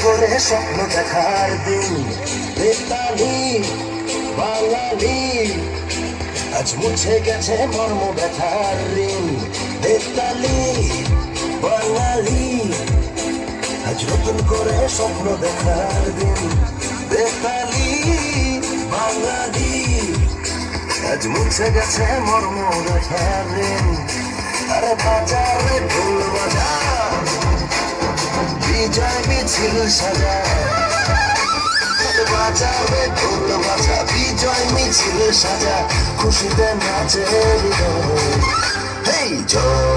করে স্বপ্ন দেখার দিন। বেতালি বাঙালি আজ মুছে গেছে মর্ম ব্যথার ঋণ। বেতালি বাঙালি আজ নতুন করে স্বপ্ন দেখার দিন। বেতালি বাঙালি আজ মুছে গেছে মর্ম ব্যথার ঋণ। আরে বাজারে ঢোল বাজা, বিজয় মিছিল সাজা। বাজারে ঢোল বাজা, বিজয় মিছিল সাজা, খুশিতে নাচে হৃদয়। হেই জয়